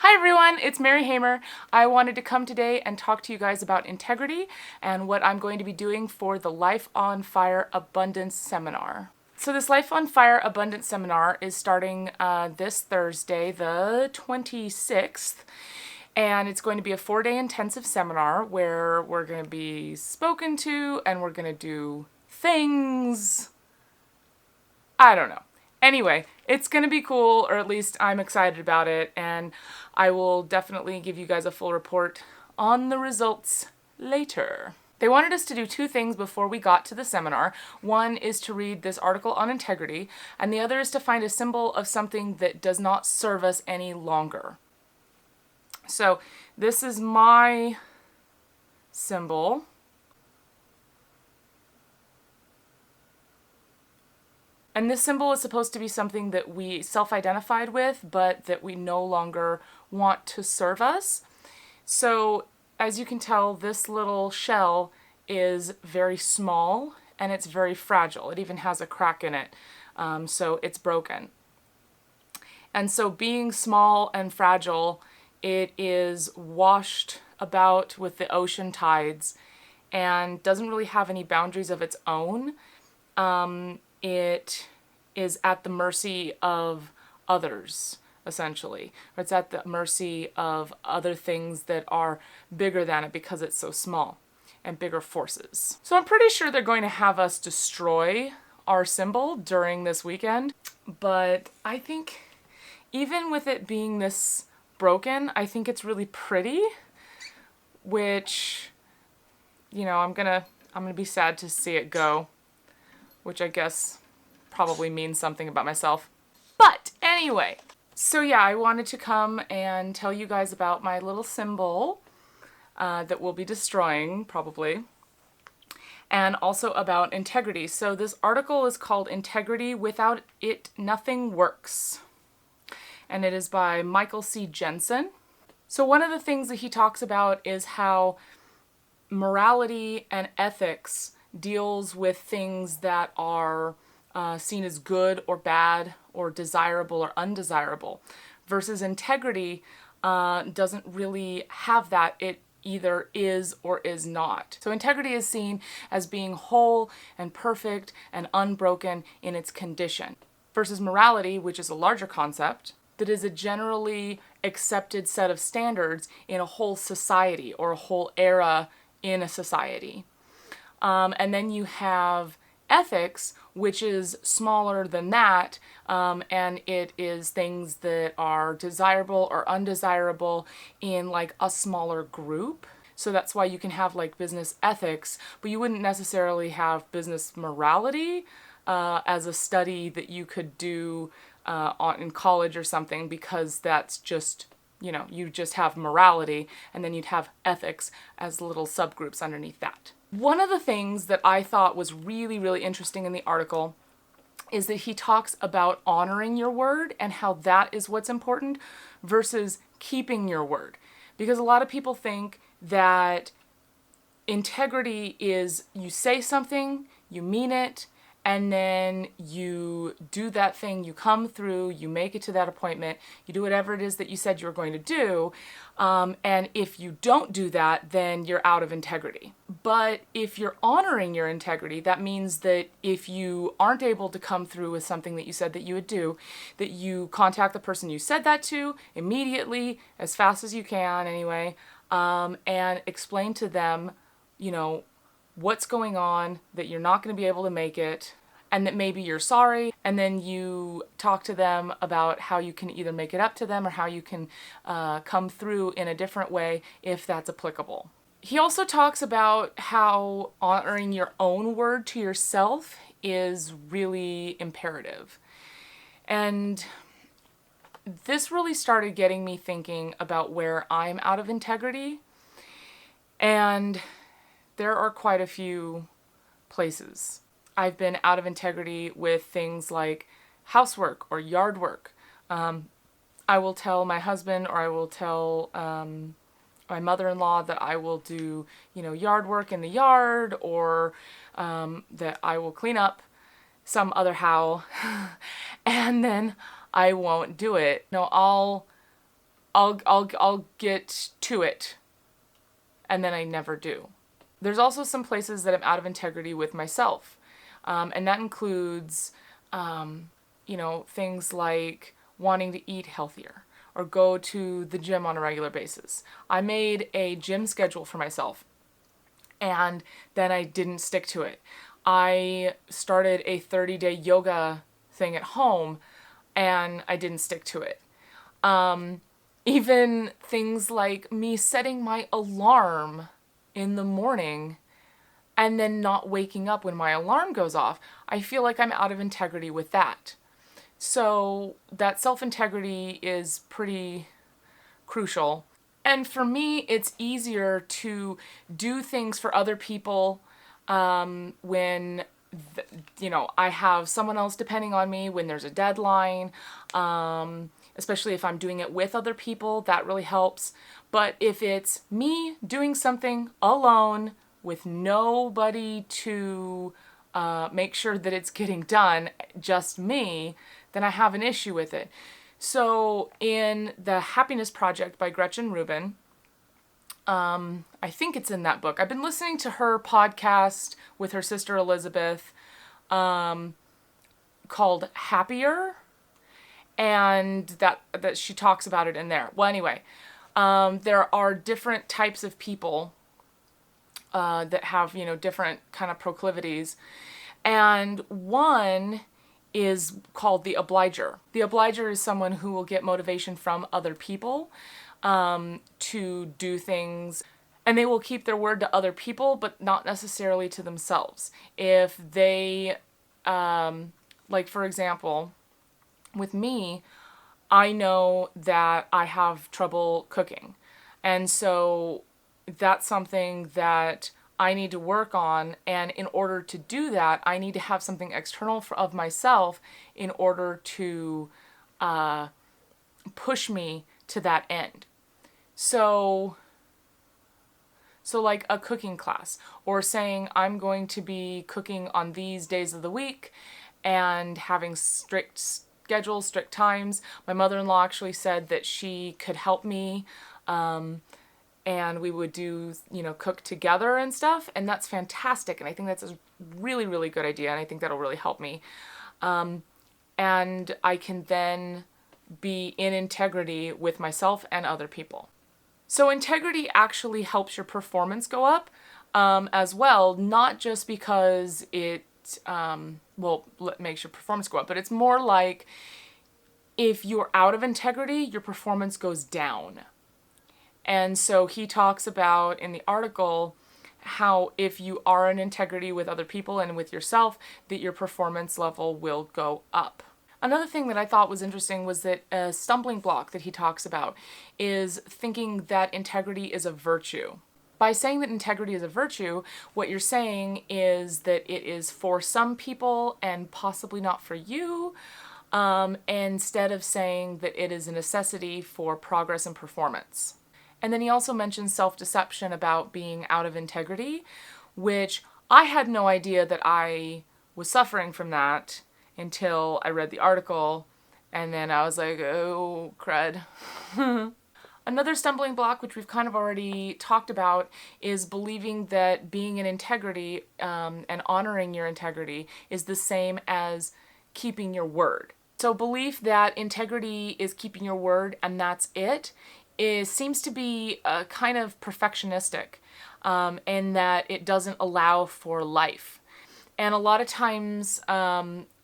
Hi everyone, it's Mary Hamer. I wanted to come today and talk to you guys about integrity and what I'm going to be doing for the Life on Fire Abundance Seminar. So this Life on Fire Abundance Seminar is starting this Thursday, the 26th, and it's going to be a 4-day intensive seminar where we're going to be spoken to and we're going to do things. I don't know. Anyway, it's going to be cool, or at least I'm excited about it, and I will definitely give you guys a full report on the results later. They wanted us to do two things before we got to the seminar. One is to read this article on integrity, and the other is to find a symbol of something that does not serve us any longer. So this is my symbol. And this symbol is supposed to be something that we self-identified with, but that we no longer want to serve us. So as you can tell, this little shell is very small and it's very fragile. It even has a crack in it, so it's broken. And so being small and fragile, it is washed about with the ocean tides and doesn't really have any boundaries of its own. It is at the mercy of others, essentially. Or it's at the mercy of other things that are bigger than it because it's so small, and bigger forces. So I'm pretty sure they're going to have us destroy our symbol during this weekend, but I think even with it being this broken, I think it's really pretty, which, you know, I'm gonna be sad to see it go, which I guess probably means something about myself. But anyway, so yeah, I wanted to come and tell you guys about my little symbol that we'll be destroying, probably, and also about integrity. So this article is called Integrity Without It Nothing Works, and it is by Michael C. Jensen. So one of the things that he talks about is how morality and ethics deals with things that are seen as good or bad or desirable or undesirable, versus integrity doesn't really have that. It either is or is not. So integrity is seen as being whole and perfect and unbroken in its condition, versus morality, which is a larger concept, that is a generally accepted set of standards in a whole society or a whole era in a society. And then you have ethics, which is smaller than that, and it is things that are desirable or undesirable in like a smaller group. So that's why you can have like business ethics, but you wouldn't necessarily have business morality as a study that you could do in college or something, because that's just, you know, you just have morality and then you'd have ethics as little subgroups underneath that. One of the things that I thought was really, really interesting in the article is that he talks about honoring your word and how that is what's important versus keeping your word. Because a lot of people think that integrity is you say something, you mean it, and then you do that thing, you come through, you make it to that appointment, you do whatever it is that you said you were going to do, and if you don't do that, then you're out of integrity. But if you're honoring your integrity, that means that if you aren't able to come through with something that you said that you would do, that you contact the person you said that to immediately, as fast as you can anyway, and explain to them, you know, what's going on, that you're not going to be able to make it, and that maybe you're sorry, and then you talk to them about how you can either make it up to them or how you can come through in a different way if that's applicable. He also talks about how honoring your own word to yourself is really imperative. And this really started getting me thinking about where I'm out of integrity. And there are quite a few places. I've been out of integrity with things like housework or yard work. I will tell my husband, or I will tell my mother-in-law that I will do, you know, yard work in the yard, or that I will clean up some other how, and then I won't do it. No, I'll I'll get to it, and then I never do. There's also some places that I'm out of integrity with myself, and that includes, things like wanting to eat healthier or go to the gym on a regular basis. I made a gym schedule for myself, and then I didn't stick to it. I started a 30-day yoga thing at home, and I didn't stick to it. Even things like me setting my alarm in the morning and then not waking up when my alarm goes off, I feel like I'm out of integrity with that. So that self-integrity is pretty crucial. And for me, it's easier to do things for other people when I have someone else depending on me, when there's a deadline, especially if I'm doing it with other people, that really helps. But if it's me doing something alone with nobody to make sure that it's getting done, just me, then I have an issue with it. So in The Happiness Project by Gretchen Rubin, I think it's in that book. I've been listening to her podcast with her sister Elizabeth, called Happier, and that she talks about it in there. Well, anyway, there are different types of people that have, different kind of proclivities, and one is called the obliger. The obliger is someone who will get motivation from other people to do things, and they will keep their word to other people, but not necessarily to themselves. If they, like for example, with me, I know that I have trouble cooking, and so that's something that I need to work on, and in order to do that, I need to have something external of myself in order to push me to that end. So like a cooking class, or saying I'm going to be cooking on these days of the week and having strict schedules, strict times. My mother-in-law actually said that she could help me, and we would do, cook together and stuff, and that's fantastic, and I think that's a really, really good idea, and I think that'll really help me. And I can then be in integrity with myself and other people. So integrity actually helps your performance go up as well, not just because it makes your performance go up, but it's more like if you're out of integrity, your performance goes down. And so he talks about in the article how if you are in integrity with other people and with yourself, that your performance level will go up. Another thing that I thought was interesting was that a stumbling block that he talks about is thinking that integrity is a virtue. By saying that integrity is a virtue, what you're saying is that it is for some people and possibly not for you, instead of saying that it is a necessity for progress and performance. And then he also mentions self-deception about being out of integrity, which I had no idea that I was suffering from that until I read the article, and then I was like, oh, crud. Another stumbling block, which we've kind of already talked about, is believing that being in integrity and honoring your integrity is the same as keeping your word. So belief that integrity is keeping your word and that's it seems to be kind of perfectionistic, in that it doesn't allow for life. And a lot of times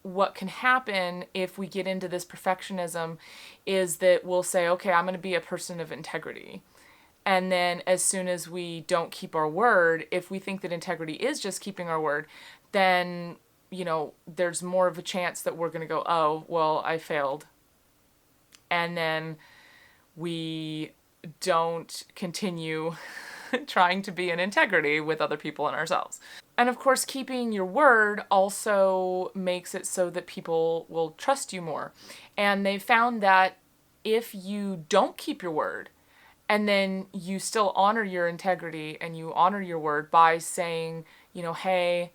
what can happen if we get into this perfectionism is that we'll say, okay, I'm going to be a person of integrity. And then as soon as we don't keep our word, if we think that integrity is just keeping our word, then, there's more of a chance that we're going to go, oh, well, I failed. And then we don't continue trying to be in integrity with other people and ourselves. And of course, keeping your word also makes it so that people will trust you more. And they found that if you don't keep your word, and then you still honor your integrity and you honor your word by saying, hey,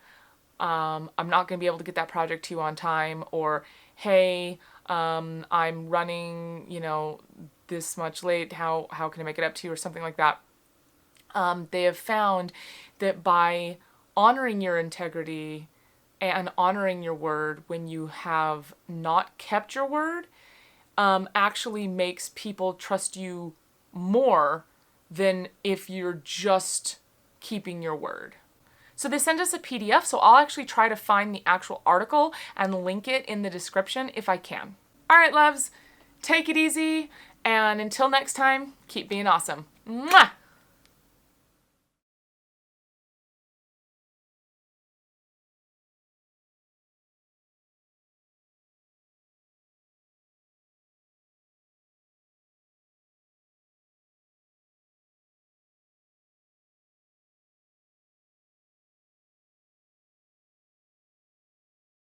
I'm not going to be able to get that project to you on time, or hey, I'm running, this much late. How can I make it up to you, or something like that. They have found that by honoring your integrity and honoring your word when you have not kept your word, actually makes people trust you more than if you're just keeping your word. So they sent us a PDF, so I'll actually try to find the actual article and link it in the description if I can. All right, loves, take it easy, and until next time, keep being awesome. Mwah!